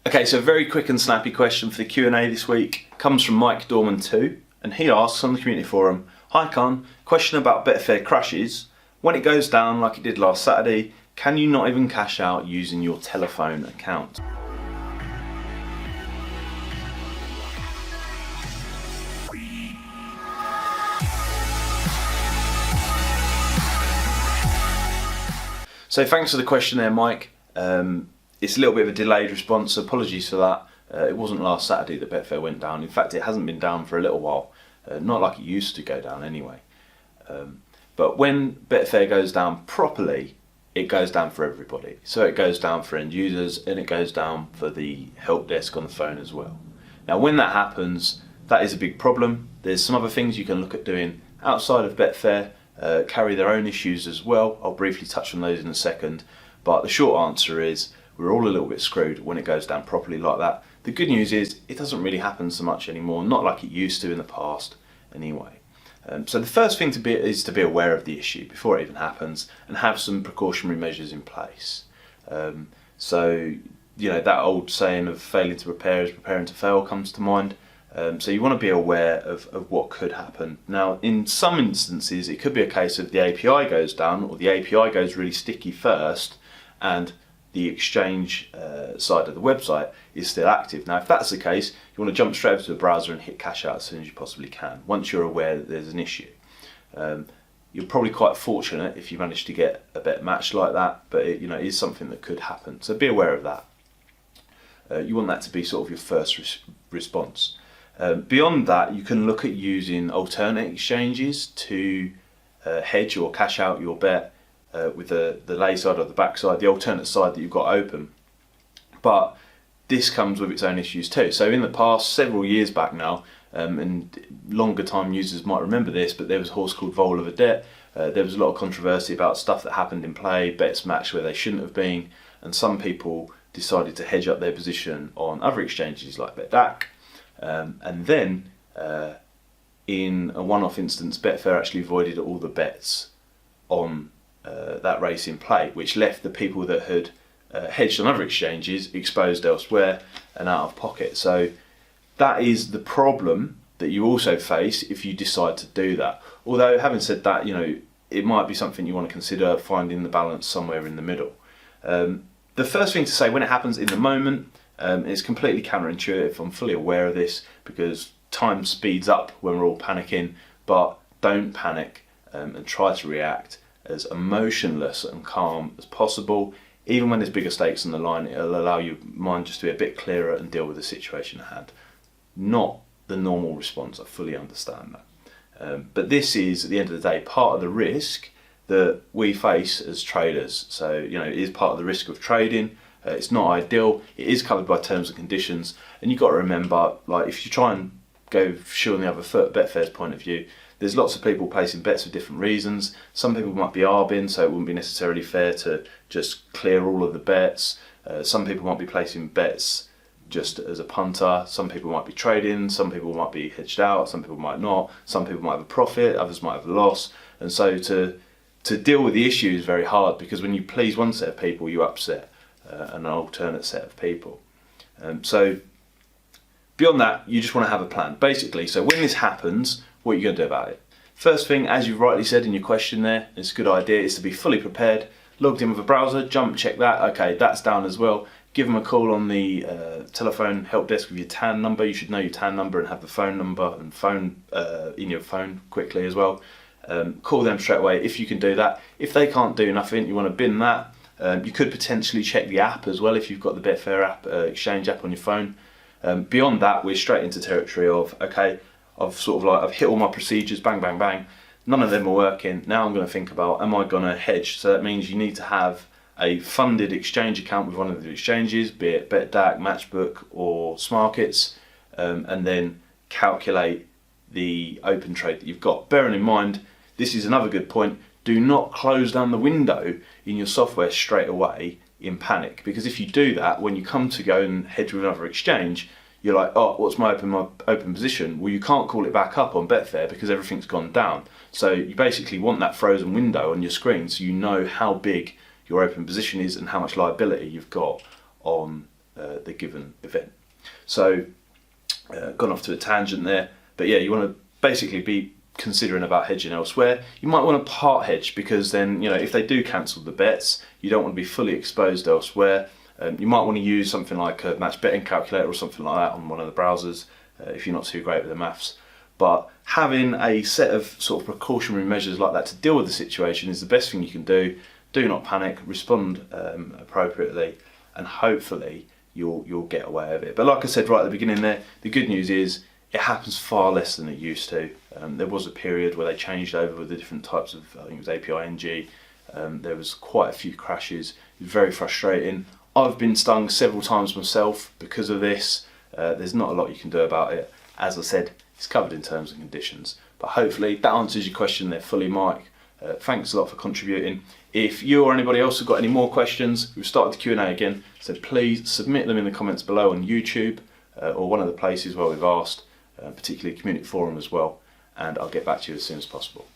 Okay, so a very quick and snappy question for the Q&A this week comes from Mike Doorman 2, and he asks on the community forum, "Hi Caan, question about Betfair Crashes. When it goes down like it did last Saturday, can you not even cash out using your telephone account?" So thanks for the question there, Mike. It's a little bit of a delayed response, so apologies for that. It wasn't last Saturday that Betfair went down. In fact, it hasn't been down for a little while. Not like it used to go down anyway. But when Betfair goes down properly, it goes down for everybody. So it goes down for end users and it goes down for the help desk on the phone as well. Now when that happens, that is a big problem. There's some other things you can look at doing outside of Betfair, carry their own issues as well. I'll briefly touch on those in a second. But the short answer is we're all a little bit screwed when it goes down properly like that. The good news is it doesn't really happen so much anymore, not like it used to in the past anyway. So the first thing is to be aware of the issue before it even happens and have some precautionary measures in place. So, you know, that old saying of failing to prepare is preparing to fail comes to mind. So you want to be aware of what could happen. Now, in some instances, it could be a case of the API goes down or the API goes really sticky first and the exchange side of the website is still active. Now, if that's the case, you want to jump straight over to the browser and hit cash out as soon as you possibly can, once you're aware that there's an issue. You're probably quite fortunate if you manage to get a bet match like that, but it is something that could happen. So be aware of that. You want that to be sort of your first response. Beyond that, you can look at using alternate exchanges to hedge or cash out your bet with the lay side or the back side, the alternate side that you've got open. But this comes with its own issues too. So in the past, several years back now, and longer time users might remember this, but there was a horse called Vole of a Debt. There was a lot of controversy about stuff that happened in play, bets matched where they shouldn't have been, and some people decided to hedge up their position on other exchanges like BetDAC. And then in a one-off instance, Betfair actually voided all the bets on that race in play, which left the people that had hedged on other exchanges exposed elsewhere and out of pocket. So that is the problem that you also face if you decide to do that. Although, having said that, it might be something you want to consider finding the balance somewhere in the middle. The first thing to say, when it happens in the moment, it's completely counterintuitive. I'm fully aware of this because time speeds up when we're all panicking, but don't panic and try to react as emotionless and calm as possible. Even when there's bigger stakes on the line, it'll allow your mind just to be a bit clearer and deal with the situation at hand. Not the normal response, I fully understand that. But this is, at the end of the day, part of the risk that we face as traders. So, it is part of the risk of trading. It's not ideal. It is covered by terms and conditions. And you've got to remember, like, if you try and go shoe on the other foot, Betfair's point of view, there's lots of people placing bets for different reasons. Some people might be arbing, so it wouldn't be necessarily fair to just clear all of the bets. Some people might be placing bets just as a punter. Some people might be trading. Some people might be hedged out. Some people might not. Some people might have a profit. Others might have a loss. And so to deal with the issue is very hard, because when you please one set of people, you upset an alternate set of people. So beyond that, you just want to have a plan, basically. So when this happens, what are you going to do about it? First thing, as you rightly said in your question there, it's a good idea, is to be fully prepared, logged in with a browser, jump check that, okay, that's down as well. Give them a call on the telephone help desk with your TAN number. You should know your TAN number and have the phone number and phone in your phone quickly as well. Call them straight away if you can do that. If they can't do nothing, you want to bin that. You could potentially check the app as well if you've got the Betfair app, exchange app on your phone. Beyond that, we're straight into territory of, okay, I've hit all my procedures, bang, bang, bang. None of them are working. Now I'm going to think about, am I going to hedge? So that means you need to have a funded exchange account with one of the exchanges, be it BetDAC, Matchbook or Smarkets, and then calculate the open trade that you've got. Bearing in mind, this is another good point, do not close down the window in your software straight away in panic, because if you do that, when you come to go and hedge with another exchange, you're like, oh, what's my open position? Well, you can't call it back up on Betfair because everything's gone down. So you basically want that frozen window on your screen so you know how big your open position is and how much liability you've got on the given event. So, gone off to a tangent there, but yeah, you want to basically be considering about hedging elsewhere. You might want to part hedge, because then, if they do cancel the bets, you don't want to be fully exposed elsewhere. You might want to use something like a match betting calculator or something like that on one of the browsers if you're not too great with the maths. But having a set of sort of precautionary measures like that to deal with the situation is the best thing you can do. Do not panic, respond appropriately, and hopefully you'll get away with it. But like I said right at the beginning there, the good news is it happens far less than it used to. There was a period where they changed over with the different types of, I think it was API-NG. There was quite a few crashes. It was very frustrating. I've been stung several times myself because of this. There's not a lot you can do about it. As I said, it's covered in terms and conditions. But hopefully that answers your question there fully, Mike. Thanks a lot for contributing. If you or anybody else have got any more questions, we've started the Q&A again, so please submit them in the comments below on YouTube or one of the places where we've asked, particularly community forum as well, and I'll get back to you as soon as possible.